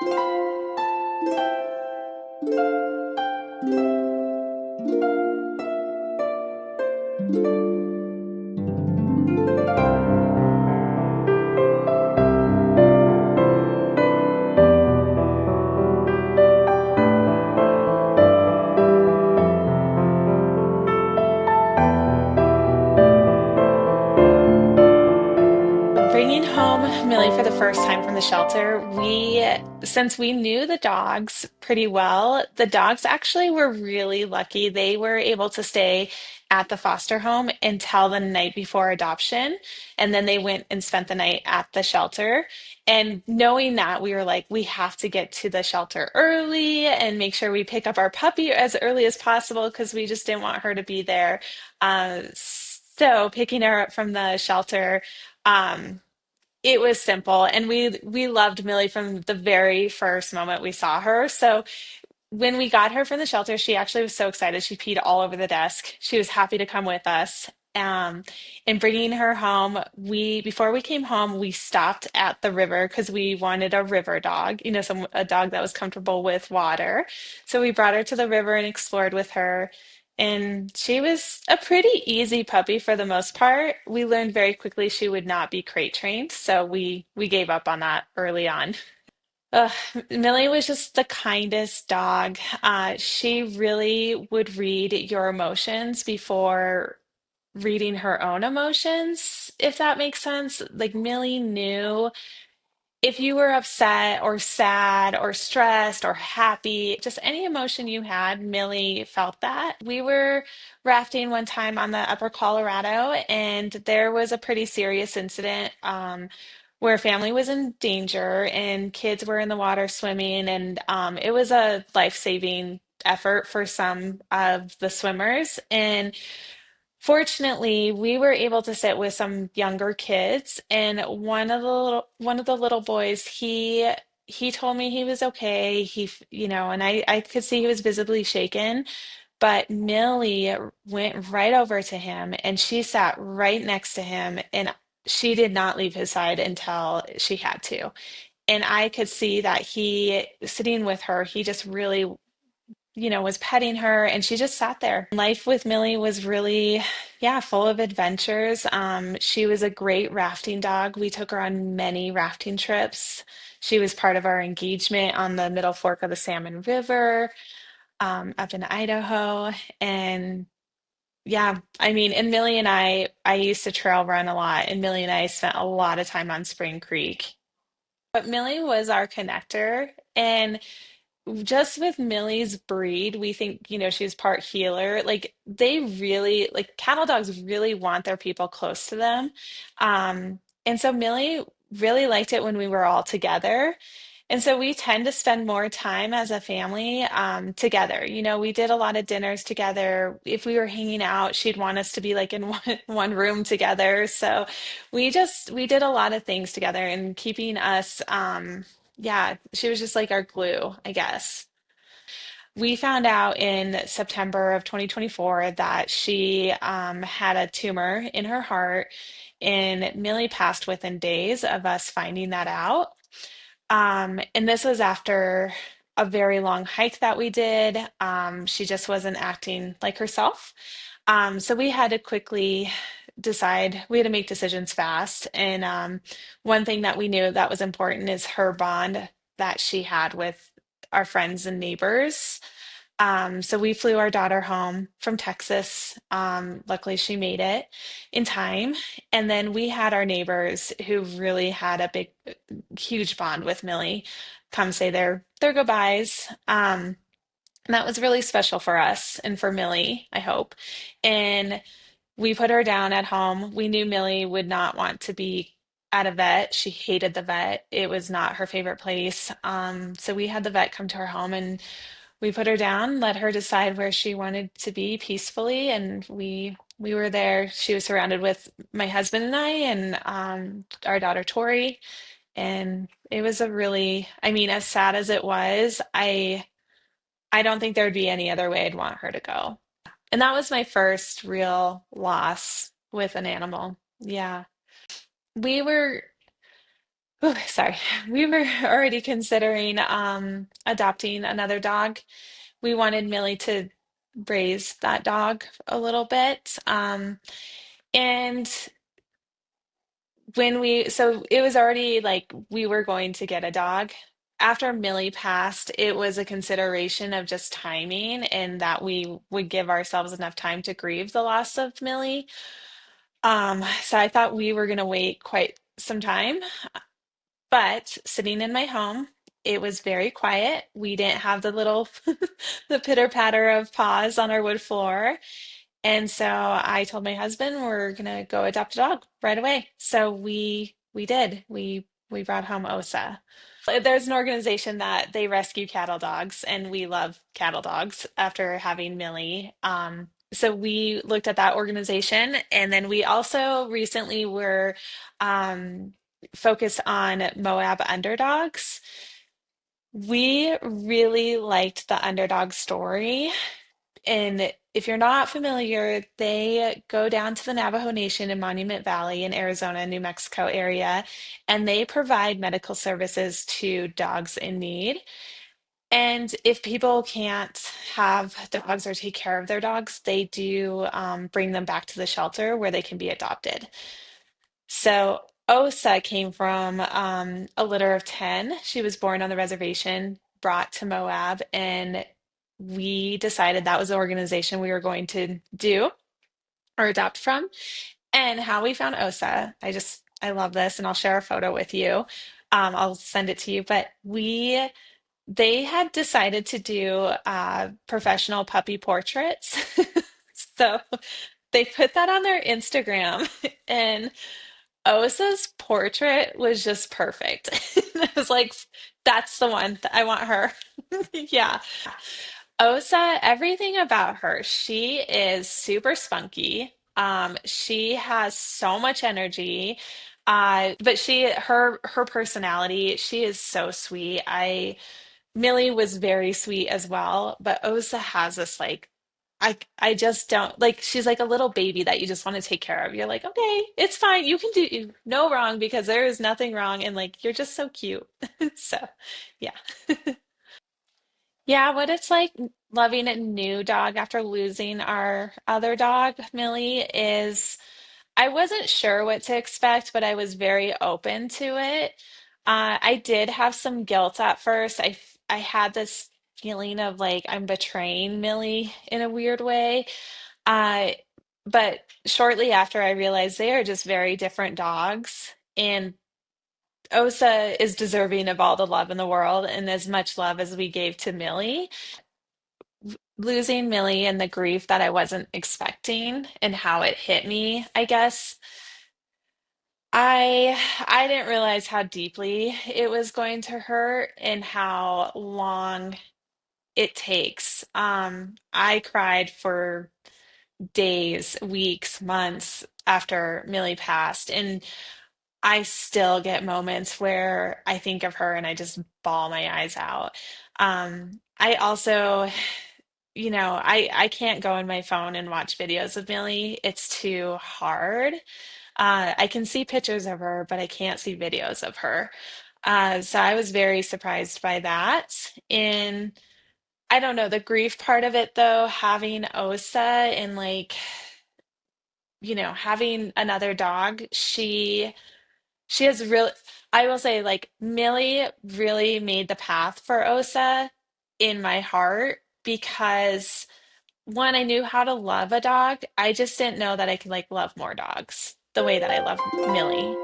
Bringing home Millie for the first time from the shelter, since we knew the dogs pretty well, the dogs actually were really lucky. They were able to stay at the foster home until the night before adoption, and then they went and spent the night at the shelter. And knowing that, we were like, we have to get to the shelter early and make sure we pick up our puppy as early as possible because we just didn't want her to be there. So picking her up from the shelter. Um, it was simple, and we loved Millie from the very first moment we saw her. So when we got her from the shelter, she actually was so excited. She peed all over the desk. She was happy to come with us. And bringing her home, we before we came home, we stopped at the river because we wanted a river dog, a dog that was comfortable with water. So we brought her to the river and explored with her. And she was a pretty easy puppy for the most part. We learned very quickly she would not be crate trained, so we gave up on that early on. Ugh, Millie was just the kindest dog. She really would read your emotions before reading her own emotions, if that makes sense. Like Millie knew if you were upset or sad or stressed or happy, just any emotion you had, Millie felt that. We were rafting one time on the Upper Colorado, and there was a pretty serious incident where a family was in danger and kids were in the water swimming, and it was a life-saving effort for some of the swimmers. And fortunately, we were able to sit with some younger kids, and one of the little boys, he told me he was okay. And I could see he was visibly shaken, but Millie went right over to him and she sat right next to him, and she did not leave his side until she had to. And I could see that he, sitting with her, he just really was petting her, and she just sat there. Life with Millie was really, yeah, full of adventures. She was a great rafting dog. We took her on many rafting trips. She was part of our engagement on the Middle Fork of the Salmon River, up in Idaho. And yeah, I mean, and Millie and I used to trail run a lot, and Millie and I spent a lot of time on Spring Creek. But Millie was our connector. And just with Millie's breed, we think, she's part healer. Like they really, like cattle dogs really want their people close to them. And so Millie really liked it when we were all together. And so we tend to spend more time as a family together. We did a lot of dinners together. If we were hanging out, she'd want us to be like in one room together. So we did a lot of things together and keeping us, yeah, she was just like our glue, I guess. We found out in September of 2024 that she had a tumor in her heart, and Millie passed within days of us finding that out. And this was after a very long hike that we did. She just wasn't acting like herself. So we had to quickly decide, we had to make decisions fast. And one thing that we knew that was important is her bond that she had with our friends and neighbors. So we flew our daughter home from Texas. Luckily, she made it in time. And then we had our neighbors who really had a big, huge bond with Millie come say their goodbyes. And that was really special for us and for Millie, I hope. And we put her down at home. We knew Millie would not want to be at a vet. She hated the vet. It was not her favorite place. So we had the vet come to her home, and we put her down, let her decide where she wanted to be peacefully, and we were there. She was surrounded with my husband and I, and our daughter Tori. And it was a really, I mean, as sad as it was, I don't think there'd be any other way I'd want her to go. And that was my first real loss with an animal. Yeah. We were Ooh, sorry. We were already considering adopting another dog. We wanted Millie to raise that dog a little bit. And so it was already like we were going to get a dog. After Millie passed, it was a consideration of just timing and that we would give ourselves enough time to grieve the loss of Millie. So I thought we were going to wait quite some time, but sitting in my home, it was very quiet. We didn't have the little the pitter patter of paws on our wood floor. And so I told my husband we're gonna go adopt a dog right away. So we did. We brought home Osa. There's an organization that they rescue cattle dogs, and we love cattle dogs after having Millie. So we looked at that organization, and then we also recently were um, focused on Moab underdogs. We really liked the underdog story. And if you're not familiar, they go down to the Navajo Nation in Monument Valley in Arizona, New Mexico area, and they provide medical services to dogs in need. And if people can't have dogs or take care of their dogs, they do bring them back to the shelter where they can be adopted. So Osa came from a litter of 10. She was born on the reservation, brought to Moab, and we decided that was the organization we were going to do or adopt from. And how we found Osa, I love this, and I'll share a photo with you. I'll send it to you. But they had decided to do professional puppy portraits. So they put that on their Instagram, and Osa's portrait was just perfect. I was like, that's the one. I want her. Yeah. Osa, everything about her, she is super spunky. She has so much energy. But her personality, she is so sweet. Millie was very sweet as well, but Osa has this like I just don't like she's like a little baby that you just want to take care of. You're like, okay, it's fine. You can do no wrong because there is nothing wrong and like you're just so cute. So, yeah. Yeah, what it's like loving a new dog after losing our other dog, Millie, is I wasn't sure what to expect, but I was very open to it. I did have some guilt at first. I had this feeling of like I'm betraying Millie in a weird way. Uh, but shortly after, I realized they are just very different dogs, and Osa is deserving of all the love in the world and as much love as we gave to Millie. Losing Millie and the grief that I wasn't expecting and how it hit me, I guess. I didn't realize how deeply it was going to hurt and how long it takes. I cried for days, weeks, months after Millie passed, and I still get moments where I think of her and I just bawl my eyes out. I also, I can't go on my phone and watch videos of Millie. It's too hard. I can see pictures of her, but I can't see videos of her. So I was very surprised by that. And I don't know, the grief part of it though, having Osa and like, having another dog, she has really, I will say, like, Millie really made the path for Osa in my heart because one, I knew how to love a dog. I just didn't know that I could like love more dogs the way that I love Millie.